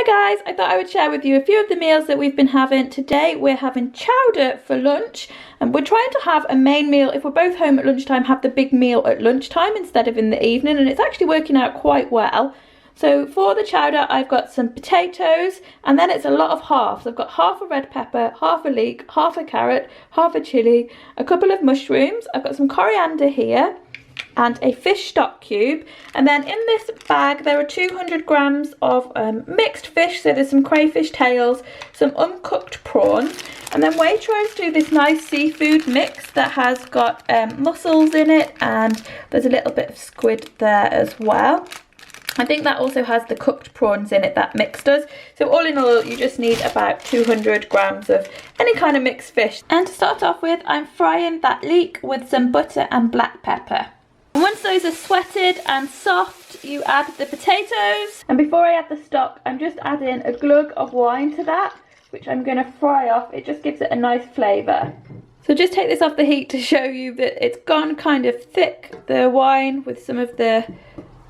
Hi guys, I thought I would share with you a few of the meals that we've been having. Today we're having chowder for lunch, and we're trying to have a main meal. If we're both home at lunchtime, have the big meal at lunchtime instead of in the evening, and it's actually working out quite well. So for the chowder, I've got some potatoes, and then it's a lot of halves. I've got half a red pepper, half a leek, half a carrot, half a chilli, a couple of mushrooms. I've got some coriander here, and a fish stock cube. And then in this bag there are 200 grams of mixed fish. So there's some crayfish tails, some uncooked prawns, and then Waitrose do this nice seafood mix that has got mussels in it, and there's a little bit of squid there as well. I think that also has the cooked prawns in it, that mix does. So all in all, you just need about 200 grams of any kind of mixed fish. And to start off with, I'm frying that leek with some butter and black pepper. Once those are sweated and soft, you add the potatoes. And before I add the stock, I'm just adding a glug of wine to that, which I'm going to fry off. It just gives it a nice flavour. So just take this off the heat to show you that it's gone kind of thick, the wine, with some of the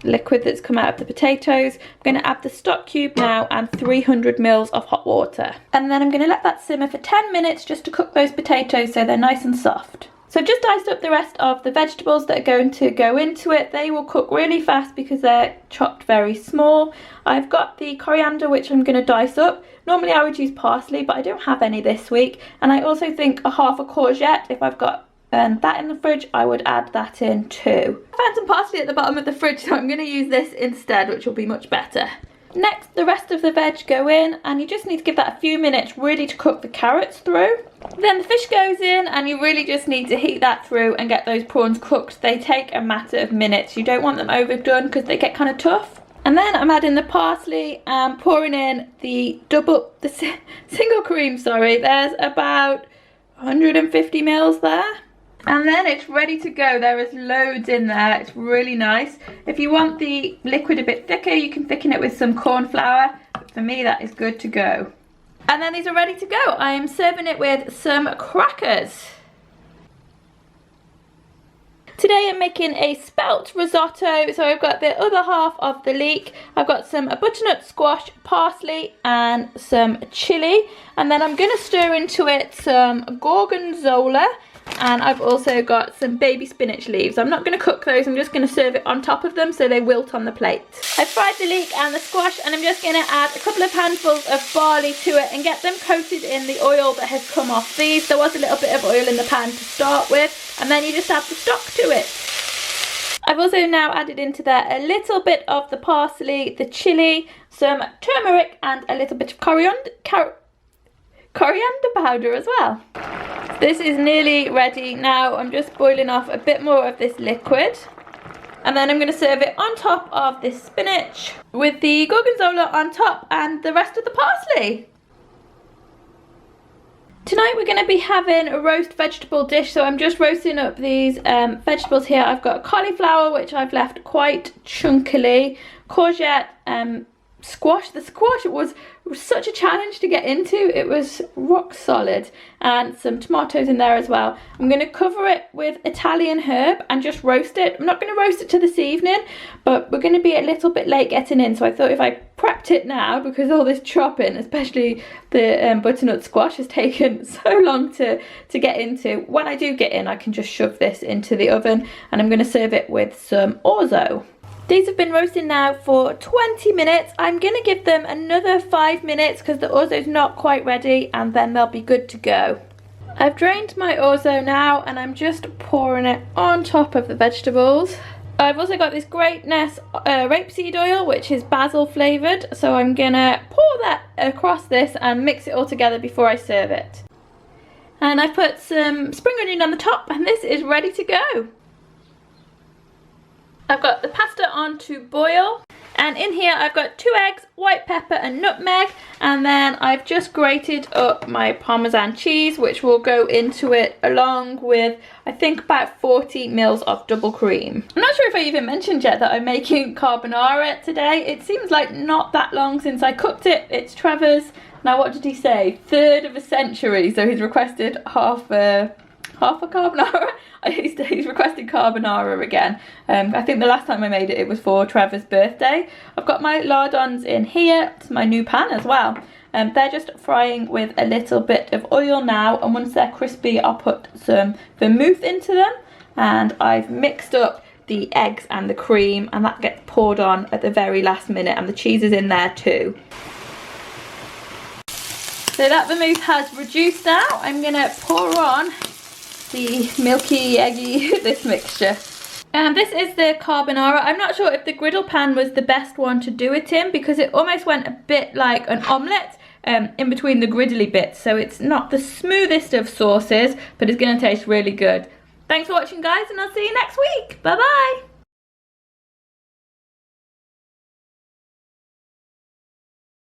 liquid that's come out of the potatoes. I'm going to add the stock cube now and 300 mils of hot water. And then I'm going to let that simmer for 10 minutes just to cook those potatoes so they're nice and soft. So I've just diced up the rest of the vegetables that are going to go into it. They will cook really fast because they're chopped very small. I've got the coriander, which I'm going to dice up. Normally I would use parsley, but I don't have any this week. And I also think a half a courgette, if I've got that in the fridge, I would add that in too. I found some parsley at the bottom of the fridge, so I'm going to use this instead, which will be much better. Next, the rest of the veg go in, and you just need to give that a few minutes really to cook the carrots through. Then the fish goes in, and you really just need to heat that through and get those prawns cooked. They take a matter of minutes. You don't want them overdone because they get kind of tough. And then I'm adding the parsley and pouring in the single cream, sorry. There's about 150 mils there. And then it's ready to go. There is loads in there. It's really nice. If you want the liquid a bit thicker, you can thicken it with some corn flour. But for me, that is good to go. And then these are ready to go. I am serving it with some crackers. Today I'm making a spelt risotto. So I've got the other half of the leek. I've got some butternut squash, parsley, and some chilli. And then I'm going to stir into it some gorgonzola. And I've also got some baby spinach leaves. I'm not going to cook those, I'm just going to serve it on top of them so they wilt on the plate. I've fried the leek and the squash, and I'm just going to add a couple of handfuls of barley to it and get them coated in the oil that has come off these. There was a little bit of oil in the pan to start with, and then you just add the stock to it. I've also now added into there a little bit of the parsley, the chilli, some turmeric, and a little bit of coriander powder as well. This is nearly ready now. I'm just boiling off a bit more of this liquid, and then I'm going to serve it on top of this spinach with the gorgonzola on top and the rest of the parsley. Tonight we're going to be having a roast vegetable dish, so I'm just roasting up these vegetables here. I've got cauliflower, which I've left quite chunkily, courgette, squash. The squash was such a challenge to get into. It was rock solid, and some tomatoes in there as well. I'm going to cover it with Italian herb and just roast it. I'm not going to roast it till this evening, but we're going to be a little bit late getting in, so I thought if I prepped it now, because all this chopping, especially the butternut squash, has taken so long to get into, when I do get in I can just shove this into the oven, and I'm going to serve it with some orzo. These have been roasting now for 20 minutes. I'm going to give them another 5 minutes because the orzo's not quite ready, and then they'll be good to go. I've drained my orzo now, and I'm just pouring it on top of the vegetables. I've also got this greatness rapeseed oil, which is basil flavoured, so I'm going to pour that across this and mix it all together before I serve it. And I've put some spring onion on the top, and this is ready to go. I've got the pasta on to boil, and in here I've got 2 eggs, white pepper and nutmeg, and then I've just grated up my Parmesan cheese, which will go into it along with, I think, about 40 mils of double cream. I'm not sure if I even mentioned yet that I'm making carbonara today. It seems like not that long since I cooked it. It's Trevor's, now what did he say, 3rd of a century, so he's requested half a half a carbonara. He's requested carbonara again. I think the last time I made it, it was for Trevor's birthday. I've got my lardons in here. It's my new pan as well. They're just frying with a little bit of oil now, and once they're crispy, I'll put some vermouth into them. And I've mixed up the eggs and the cream, and that gets poured on at the very last minute, and the cheese is in there too. So that vermouth has reduced now. I'm gonna pour on the milky, eggy, this mixture. And this is the carbonara. I'm not sure if the griddle pan was the best one to do it in, because it almost went a bit like an omelette in between the griddly bits. So it's not the smoothest of sauces, but it's gonna taste really good. Thanks for watching, guys, and I'll see you next week. Bye bye.